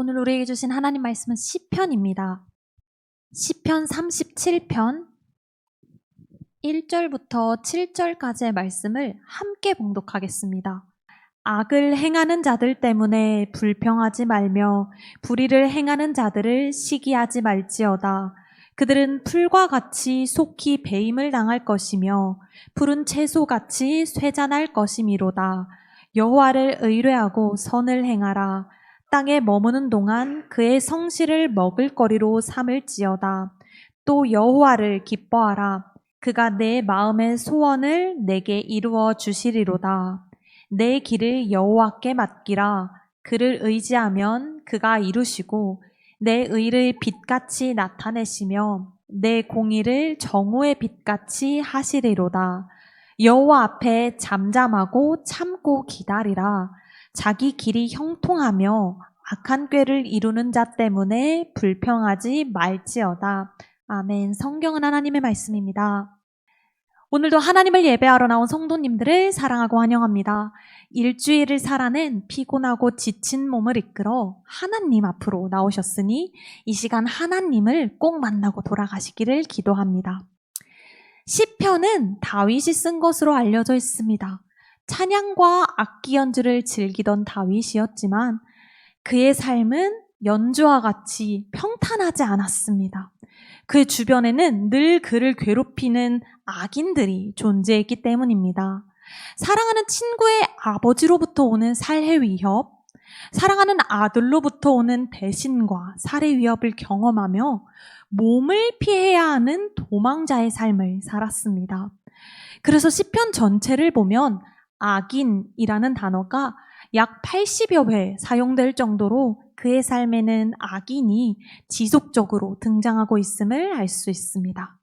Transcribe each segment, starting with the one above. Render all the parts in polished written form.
오늘 우리에게 주신 하나님 말씀은 시편입니다. 시편 37편 1절부터 7절까지의 말씀을 함께 봉독하겠습니다. 악을 행하는 자들 때문에 불평하지 말며 불의를 행하는 자들을 시기하지 말지어다. 그들은 풀과 같이 속히 배임을 당할 것이며 푸른 채소같이 쇠잔할 것이미로다. 여호와를 의뢰하고 선을 행하라. 땅에 머무는 동안 그의 성실을 먹을거리로 삼을지어다. 또 여호와를 기뻐하라. 그가 내 마음의 소원을 내게 이루어 주시리로다. 내 길을 여호와께 맡기라. 그를 의지하면 그가 이루시고 내 의를 빛같이 나타내시며 내 공의를 정오의 빛같이 하시리로다. 여호와 앞에 잠잠하고 참고 기다리라. 자기 길이 형통하며 악한 꾀를 이루는 자 때문에 불평하지 말지어다. 아멘. 성경은 하나님의 말씀입니다. 오늘도 하나님을 예배하러 나온 성도님들을 사랑하고 환영합니다. 일주일을 살아낸 피곤하고 지친 몸을 이끌어 하나님 앞으로 나오셨으니 이 시간 하나님을 꼭 만나고 돌아가시기를 기도합니다. 시편은 다윗이 쓴 것으로 알려져 있습니다. 찬양과 악기 연주를 즐기던 다윗이었지만 그의 삶은 연주와 같이 평탄하지 않았습니다. 그의 주변에는 늘 그를 괴롭히는 악인들이 존재했기 때문입니다. 사랑하는 친구의 아버지로부터 오는 살해 위협, 사랑하는 아들로부터 오는 배신과 살해 위협을 경험하며 몸을 피해야 하는 도망자의 삶을 살았습니다. 그래서 시편 전체를 보면 악인이라는 단어가 약 80여 회 사용될 정도로 그의 삶에는 악인이 지속적으로 등장하고 있음을 알 수 있습니다.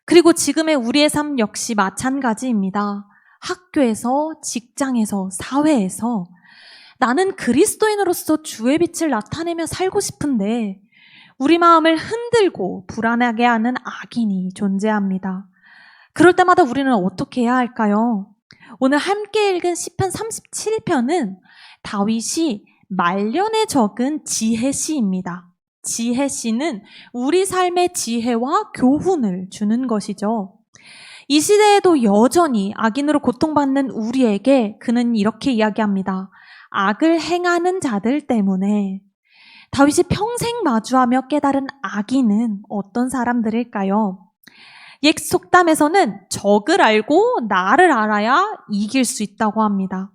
그리고 지금의 우리의 삶 역시 마찬가지입니다. 학교에서, 직장에서, 사회에서 나는 그리스도인으로서 주의 빛을 나타내며 살고 싶은데 우리 마음을 흔들고 불안하게 하는 악인이 존재합니다. 그럴 때마다 우리는 어떻게 해야 할까요? 오늘 함께 읽은 시편 37편은 다윗이 말년에 적은 지혜시입니다. 지혜시는 우리 삶의 지혜와 교훈을 주는 것이죠. 이 시대에도 여전히 악인으로 고통받는 우리에게 그는 이렇게 이야기합니다. 악을 행하는 자들 때문에. 다윗이 평생 마주하며 깨달은 악인은 어떤 사람들일까요? 옛 속담에서는 적을 알고 나를 알아야 이길 수 있다고 합니다.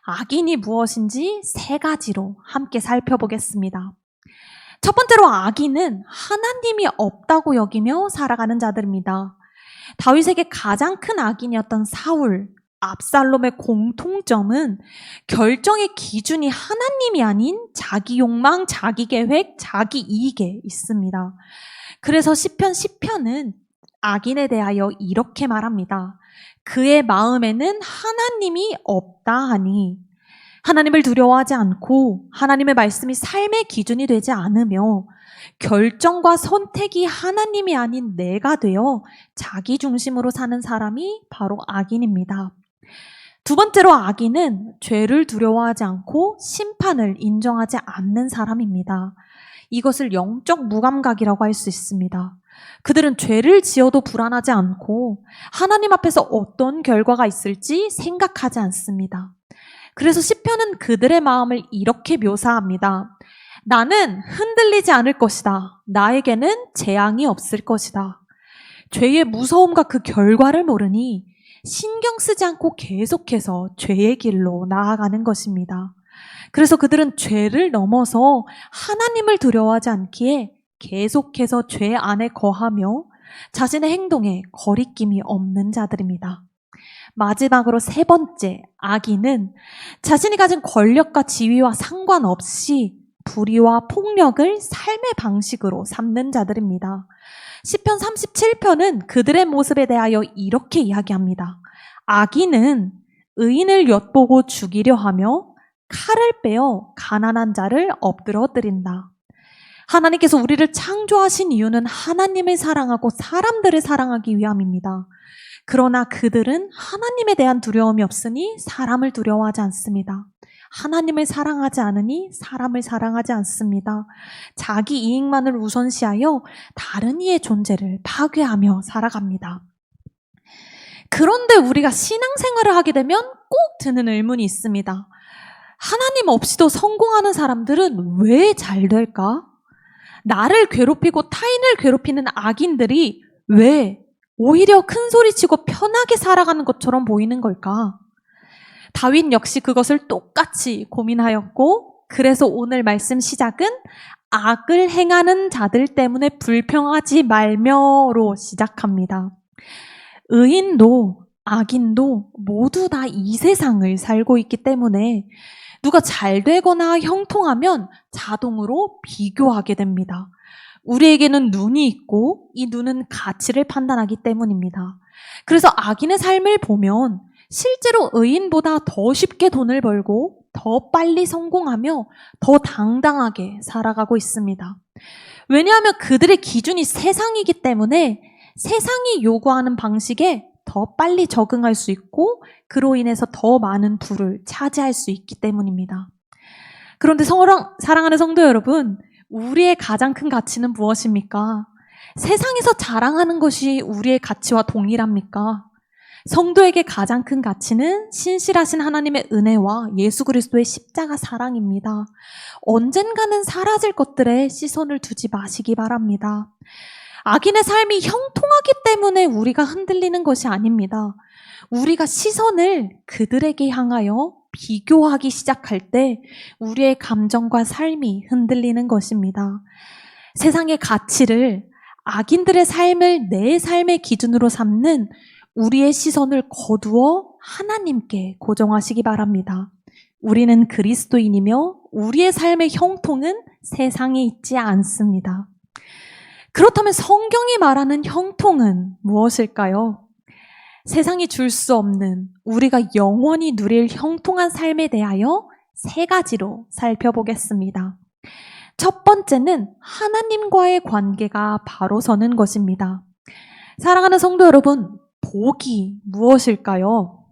악인이 무엇인지 세 가지로 함께 살펴보겠습니다. 첫 번째로 악인은 하나님이 없다고 여기며 살아가는 자들입니다. 다윗에게 가장 큰 악인이었던 사울, 압살롬의 공통점은 결정의 기준이 하나님이 아닌 자기 욕망, 자기 계획, 자기 이익에 있습니다. 그래서 시편 10편은 악인에 대하여 이렇게 말합니다. 그의 마음에는 하나님이 없다 하니 하나님을 두려워하지 않고 하나님의 말씀이 삶의 기준이 되지 않으며 결정과 선택이 하나님이 아닌 내가 되어 자기 중심으로 사는 사람이 바로 악인입니다. 두 번째로 악인은 죄를 두려워하지 않고 심판을 인정하지 않는 사람입니다. 이것을 영적 무감각이라고 할 수 있습니다. 그들은 죄를 지어도 불안하지 않고 하나님 앞에서 어떤 결과가 있을지 생각하지 않습니다. 그래서 시편은 그들의 마음을 이렇게 묘사합니다. 나는 흔들리지 않을 것이다. 나에게는 재앙이 없을 것이다. 죄의 무서움과 그 결과를 모르니 신경 쓰지 않고 계속해서 죄의 길로 나아가는 것입니다. 그래서 그들은 죄를 넘어서 하나님을 두려워하지 않기에 계속해서 죄 안에 거하며 자신의 행동에 거리낌이 없는 자들입니다. 마지막으로 세 번째, 악인은 자신이 가진 권력과 지위와 상관없이 불의와 폭력을 삶의 방식으로 삼는 자들입니다. 시편 37편은 그들의 모습에 대하여 이렇게 이야기합니다. 악인은 의인을 엿보고 죽이려 하며 칼을 빼어 가난한 자를 엎드러뜨린다. 하나님께서 우리를 창조하신 이유는 하나님을 사랑하고 사람들을 사랑하기 위함입니다. 그러나 그들은 하나님에 대한 두려움이 없으니 사람을 두려워하지 않습니다. 하나님을 사랑하지 않으니 사람을 사랑하지 않습니다. 자기 이익만을 우선시하여 다른 이의 존재를 파괴하며 살아갑니다. 그런데 우리가 신앙생활을 하게 되면 꼭 드는 의문이 있습니다. 하나님 없이도 성공하는 사람들은 왜 잘 될까? 나를 괴롭히고 타인을 괴롭히는 악인들이 왜 오히려 큰 소리치고 편하게 살아가는 것처럼 보이는 걸까? 다윗 역시 그것을 똑같이 고민하였고, 그래서 오늘 말씀 시작은 악을 행하는 자들 때문에 불평하지 말며로 시작합니다. 의인도 악인도 모두 다 이 세상을 살고 있기 때문에 누가 잘 되거나 형통하면 자동으로 비교하게 됩니다. 우리에게는 눈이 있고 이 눈은 가치를 판단하기 때문입니다. 그래서 악인의 삶을 보면 실제로 의인보다 더 쉽게 돈을 벌고 더 빨리 성공하며 더 당당하게 살아가고 있습니다. 왜냐하면 그들의 기준이 세상이기 때문에 세상이 요구하는 방식에 더 빨리 적응할 수 있고 그로 인해서 더 많은 부를 차지할 수 있기 때문입니다. 그런데 사랑하는 성도 여러분, 우리의 가장 큰 가치는 무엇입니까? 세상에서 자랑하는 것이 우리의 가치와 동일합니까? 성도에게 가장 큰 가치는 신실하신 하나님의 은혜와 예수 그리스도의 십자가 사랑입니다. 언젠가는 사라질 것들에 시선을 두지 마시기 바랍니다. 악인의 삶이 형통하기 때문에 우리가 흔들리는 것이 아닙니다. 우리가 시선을 그들에게 향하여 비교하기 시작할 때 우리의 감정과 삶이 흔들리는 것입니다. 세상의 가치를 악인들의 삶을 내 삶의 기준으로 삼는 우리의 시선을 거두어 하나님께 고정하시기 바랍니다. 우리는 그리스도인이며 우리의 삶의 형통은 세상에 있지 않습니다. 그렇다면 성경이 말하는 형통은 무엇일까요? 세상이 줄 수 없는 우리가 영원히 누릴 형통한 삶에 대하여 세 가지로 살펴보겠습니다. 첫 번째는 하나님과의 관계가 바로 서는 것입니다. 사랑하는 성도 여러분, 복이 무엇일까요?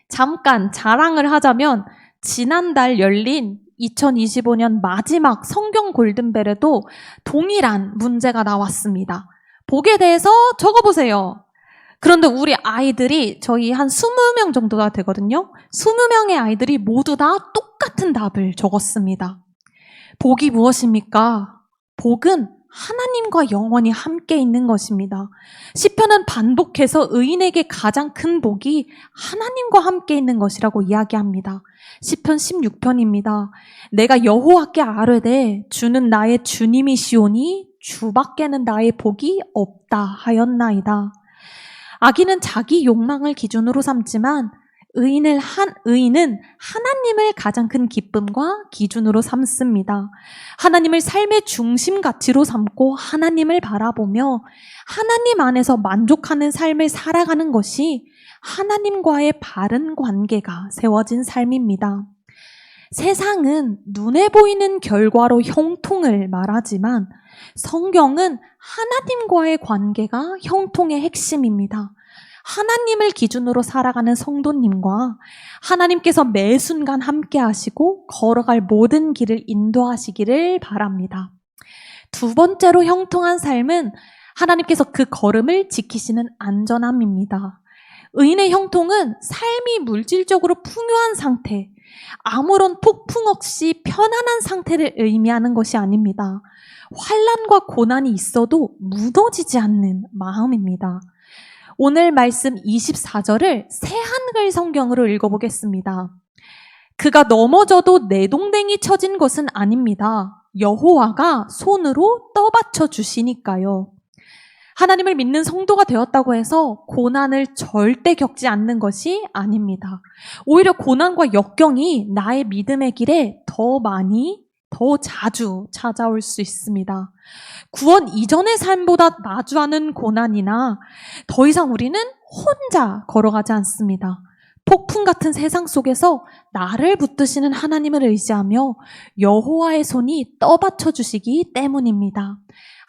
잠깐 자랑을 하자면 지난달 열린 2025년 마지막 성경 골든벨에도 동일한 문제가 나왔습니다. 복에 대해서 적어보세요. 그런데 우리 아이들이 저희 한 20명 정도가 되거든요. 20명의 아이들이 모두 다 똑같은 답을 적었습니다. 복이 무엇입니까? 복은 하나님과 영원히 함께 있는 것입니다. 시편은 반복해서 의인에게 가장 큰 복이 하나님과 함께 있는 것이라고 이야기합니다. 시편 16편입니다. 내가 여호와께 아뢰되 주는 나의 주님이시오니 주밖에는 나의 복이 없다 하였나이다. 악인은 자기 욕망을 기준으로 삼지만 의인은 하나님을 가장 큰 기쁨과 기준으로 삼습니다. 하나님을 삶의 중심 가치로 삼고 하나님을 바라보며 하나님 안에서 만족하는 삶을 살아가는 것이 하나님과의 바른 관계가 세워진 삶입니다. 세상은 눈에 보이는 결과로 형통을 말하지만 성경은 하나님과의 관계가 형통의 핵심입니다. 하나님을 기준으로 살아가는 성도님과 하나님께서 매 순간 함께 하시고 걸어갈 모든 길을 인도하시기를 바랍니다. 두 번째로 형통한 삶은 하나님께서 그 걸음을 지키시는 안전함입니다. 의인의 형통은 삶이 물질적으로 풍요한 상태, 아무런 폭풍 없이 편안한 상태를 의미하는 것이 아닙니다. 환난과 고난이 있어도 무너지지 않는 마음입니다. 오늘 말씀 24절을 새한글 성경으로 읽어보겠습니다. 그가 넘어져도 내동댕이 쳐진 것은 아닙니다. 여호와가 손으로 떠받쳐 주시니까요. 하나님을 믿는 성도가 되었다고 해서 고난을 절대 겪지 않는 것이 아닙니다. 오히려 고난과 역경이 나의 믿음의 길에 더 많이, 더 자주 찾아올 수 있습니다. 구원 이전의 삶보다 마주하는 고난이나 더 이상 우리는 혼자 걸어가지 않습니다. 폭풍 같은 세상 속에서 나를 붙드시는 하나님을 의지하며 여호와의 손이 떠받쳐 주시기 때문입니다.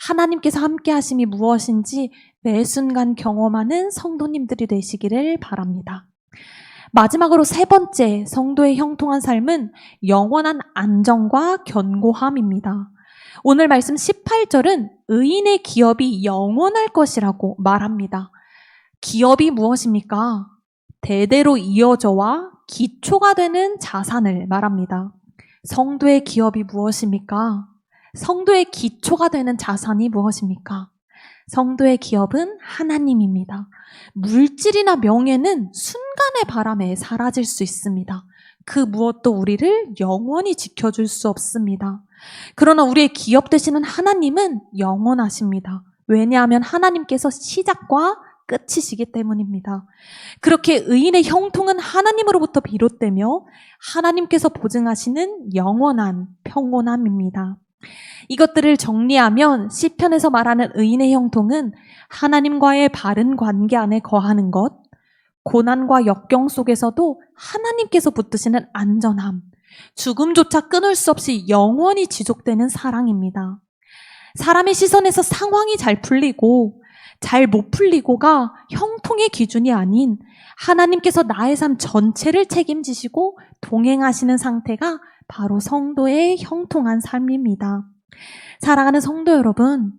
하나님께서 함께 하심이 무엇인지 매 순간 경험하는 성도님들이 되시기를 바랍니다. 마지막으로 세 번째 성도의 형통한 삶은 영원한 안정과 견고함입니다. 오늘 말씀 18절은 의인의 기업이 영원할 것이라고 말합니다. 기업이 무엇입니까? 대대로 이어져와 기초가 되는 자산을 말합니다. 성도의 기업이 무엇입니까? 성도의 기초가 되는 자산이 무엇입니까? 성도의 기업은 하나님입니다. 물질이나 명예는 순간의 바람에 사라질 수 있습니다. 그 무엇도 우리를 영원히 지켜줄 수 없습니다. 그러나 우리의 기업 되시는 하나님은 영원하십니다. 왜냐하면 하나님께서 시작과 끝이시기 때문입니다. 그렇게 의인의 형통은 하나님으로부터 비롯되며 하나님께서 보증하시는 영원한 평온함입니다. 이것들을 정리하면 시편에서 말하는 의인의 형통은 하나님과의 바른 관계 안에 거하는 것, 고난과 역경 속에서도 하나님께서 붙드시는 안전함, 죽음조차 끊을 수 없이 영원히 지속되는 사랑입니다. 사람의 시선에서 상황이 잘 풀리고 잘 못 풀리고가 형통의 기준이 아닌 하나님께서 나의 삶 전체를 책임지시고 동행하시는 상태가 바로 성도의 형통한 삶입니다. 사랑하는 성도 여러분,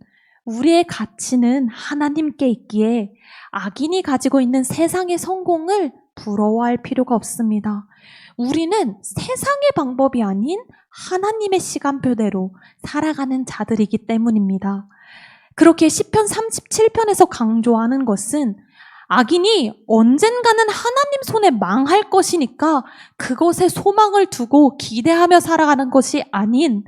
우리의 가치는 하나님께 있기에 악인이 가지고 있는 세상의 성공을 부러워할 필요가 없습니다. 우리는 세상의 방법이 아닌 하나님의 시간표대로 살아가는 자들이기 때문입니다. 그렇게 시편 37편에서 강조하는 것은 악인이 언젠가는 하나님 손에 망할 것이니까 그것에 소망을 두고 기대하며 살아가는 것이 아닌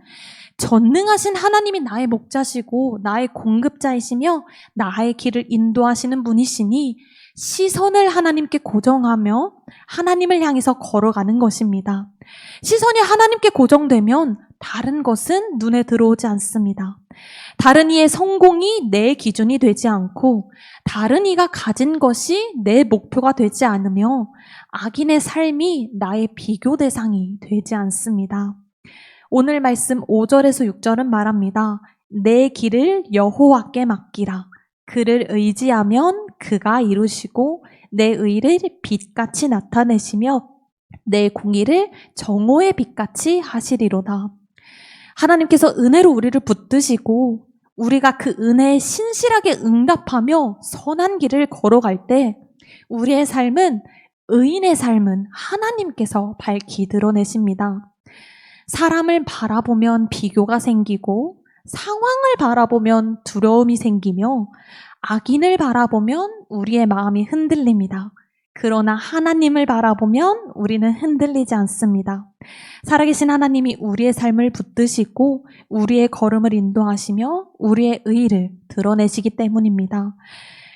전능하신 하나님이 나의 목자시고 나의 공급자이시며 나의 길을 인도하시는 분이시니 시선을 하나님께 고정하며 하나님을 향해서 걸어가는 것입니다. 시선이 하나님께 고정되면 다른 것은 눈에 들어오지 않습니다. 다른 이의 성공이 내 기준이 되지 않고 다른 이가 가진 것이 내 목표가 되지 않으며 악인의 삶이 나의 비교 대상이 되지 않습니다. 오늘 말씀 5절에서 6절은 말합니다. 내 길을 여호와께 맡기라. 그를 의지하면 그가 이루시고 내 의를 빛같이 나타내시며 내 공의를 정오의 빛같이 하시리로다. 하나님께서 은혜로 우리를 붙드시고 우리가 그 은혜에 신실하게 응답하며 선한 길을 걸어갈 때 우리의 삶은 의인의 삶은 하나님께서 밝히 드러내십니다. 사람을 바라보면 비교가 생기고 상황을 바라보면 두려움이 생기며 악인을 바라보면 우리의 마음이 흔들립니다. 그러나 하나님을 바라보면 우리는 흔들리지 않습니다. 살아계신 하나님이 우리의 삶을 붙드시고 우리의 걸음을 인도하시며 우리의 의를 드러내시기 때문입니다.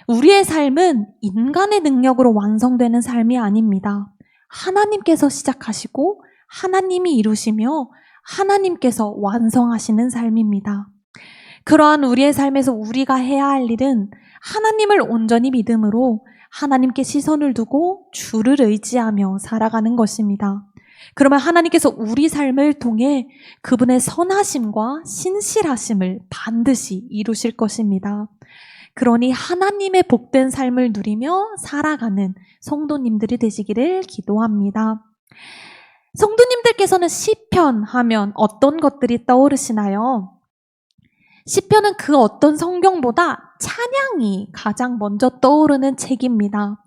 우리의 삶은 인간의 능력으로 완성되는 삶이 아닙니다. 하나님께서 시작하시고 하나님이 이루시며 하나님께서 완성하시는 삶입니다. 그러한 우리의 삶에서 우리가 해야 할 일은 하나님을 온전히 믿음으로 하나님께 시선을 두고 주를 의지하며 살아가는 것입니다. 그러면 하나님께서 우리 삶을 통해 그분의 선하심과 신실하심을 반드시 이루실 것입니다. 그러니 하나님의 복된 삶을 누리며 살아가는 성도님들이 되시기를 기도합니다. 성도님들께서는 시편 하면 어떤 것들이 떠오르시나요? 시편은 그 어떤 성경보다 찬양이 가장 먼저 떠오르는 책입니다.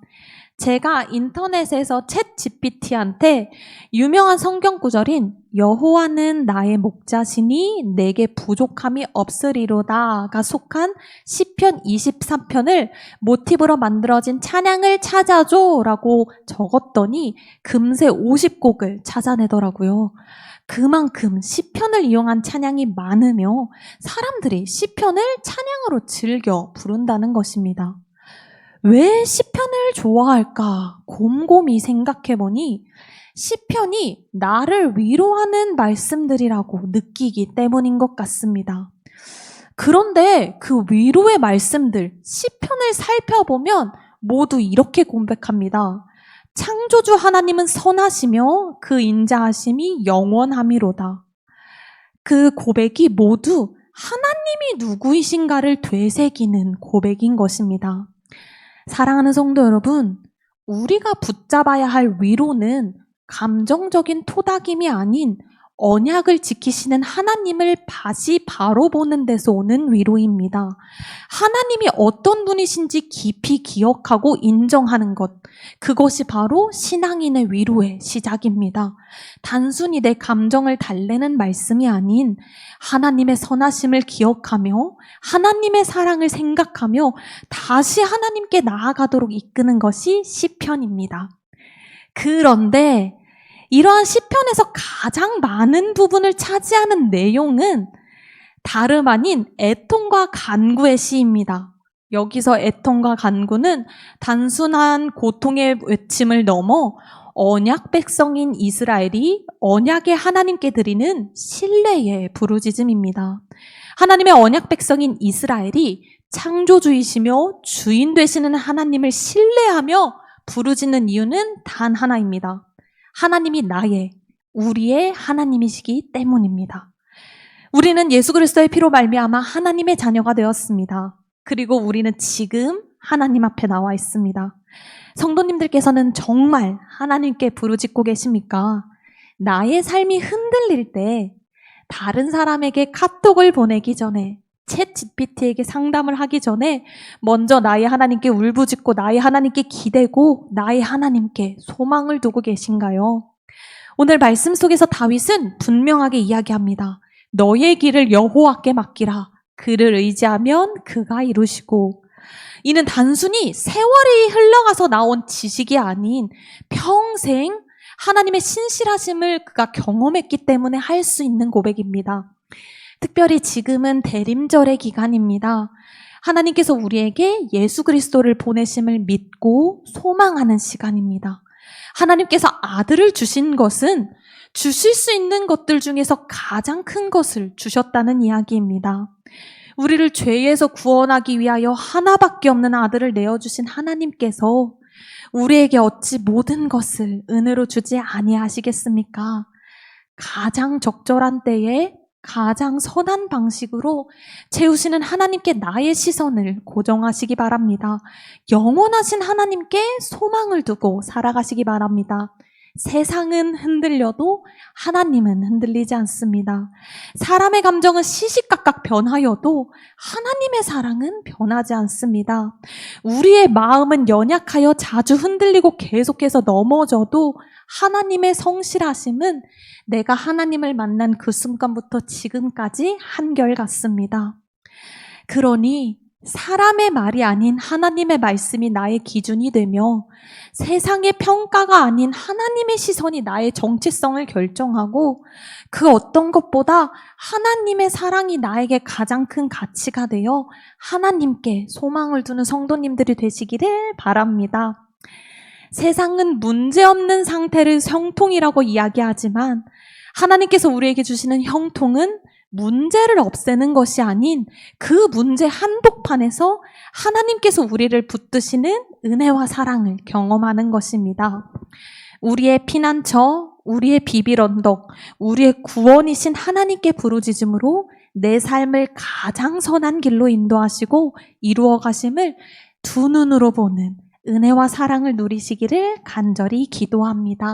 제가 인터넷에서 챗 GPT한테 유명한 성경 구절인 여호와는 나의 목자시니 내게 부족함이 없으리로다가 속한 시편 23편을 모티브로 만들어진 찬양을 찾아줘라고 적었더니 금세 50곡을 찾아내더라고요. 그만큼 시편을 이용한 찬양이 많으며 사람들이 시편을 찬양으로 즐겨 부른다는 것입니다. 왜 시편을 좋아할까 곰곰이 생각해보니 시편이 나를 위로하는 말씀들이라고 느끼기 때문인 것 같습니다. 그런데 그 위로의 말씀들, 시편을 살펴보면 모두 이렇게 고백합니다. 창조주 하나님은 선하시며 그 인자하심이 영원함이로다. 그 고백이 모두 하나님이 누구이신가를 되새기는 고백인 것입니다. 사랑하는 성도 여러분, 우리가 붙잡아야 할 위로는 감정적인 토닥임이 아닌 언약을 지키시는 하나님을 다시 바로 보는 데서 오는 위로입니다. 하나님이 어떤 분이신지 깊이 기억하고 인정하는 것, 그것이 바로 신앙인의 위로의 시작입니다. 단순히 내 감정을 달래는 말씀이 아닌 하나님의 선하심을 기억하며 하나님의 사랑을 생각하며 다시 하나님께 나아가도록 이끄는 것이 시편입니다. 그런데 이러한 시편에서 가장 많은 부분을 차지하는 내용은 다름 아닌 애통과 간구의 시입니다. 여기서 애통과 간구는 단순한 고통의 외침을 넘어 언약 백성인 이스라엘이 언약의 하나님께 드리는 신뢰의 부르짖음입니다. 하나님의 언약 백성인 이스라엘이 창조주이시며 주인 되시는 하나님을 신뢰하며 부르짖는 이유는 단 하나입니다. 하나님이 우리의 하나님이시기 때문입니다. 우리는 예수 그리스도의 피로 말미암아 하나님의 자녀가 되었습니다. 그리고 우리는 지금 하나님 앞에 나와 있습니다. 성도님들께서는 정말 하나님께 부르짖고 계십니까? 나의 삶이 흔들릴 때 다른 사람에게 카톡을 보내기 전에 챗 GPT에게 상담을 하기 전에 먼저 나의 하나님께 울부짖고 나의 하나님께 기대고 나의 하나님께 소망을 두고 계신가요? 오늘 말씀 속에서 다윗은 분명하게 이야기합니다. 너의 길을 여호와께 맡기라. 그를 의지하면 그가 이루시고. 이는 단순히 세월이 흘러가서 나온 지식이 아닌 평생 하나님의 신실하심을 그가 경험했기 때문에 할 수 있는 고백입니다. 특별히 지금은 대림절의 기간입니다. 하나님께서 우리에게 예수 그리스도를 보내심을 믿고 소망하는 시간입니다. 하나님께서 아들을 주신 것은 주실 수 있는 것들 중에서 가장 큰 것을 주셨다는 이야기입니다. 우리를 죄에서 구원하기 위하여 하나밖에 없는 아들을 내어주신 하나님께서 우리에게 어찌 모든 것을 은혜로 주지 아니하시겠습니까? 가장 적절한 때에 가장 선한 방식으로 채우시는 하나님께 나의 시선을 고정하시기 바랍니다. 영원하신 하나님께 소망을 두고 살아가시기 바랍니다. 세상은 흔들려도 하나님은 흔들리지 않습니다. 사람의 감정은 시시각각 변하여도 하나님의 사랑은 변하지 않습니다. 우리의 마음은 연약하여 자주 흔들리고 계속해서 넘어져도 하나님의 성실하심은 내가 하나님을 만난 그 순간부터 지금까지 한결같습니다. 그러니 사람의 말이 아닌 하나님의 말씀이 나의 기준이 되며 세상의 평가가 아닌 하나님의 시선이 나의 정체성을 결정하고 그 어떤 것보다 하나님의 사랑이 나에게 가장 큰 가치가 되어 하나님께 소망을 두는 성도님들이 되시기를 바랍니다. 세상은 문제없는 상태를 형통이라고 이야기하지만 하나님께서 우리에게 주시는 형통은 문제를 없애는 것이 아닌 그 문제 한복판에서 하나님께서 우리를 붙드시는 은혜와 사랑을 경험하는 것입니다. 우리의 피난처, 우리의 비빌 언덕, 우리의 구원이신 하나님께 부르짖음으로 내 삶을 가장 선한 길로 인도하시고 이루어 가심을 두 눈으로 보는 은혜와 사랑을 누리시기를 간절히 기도합니다.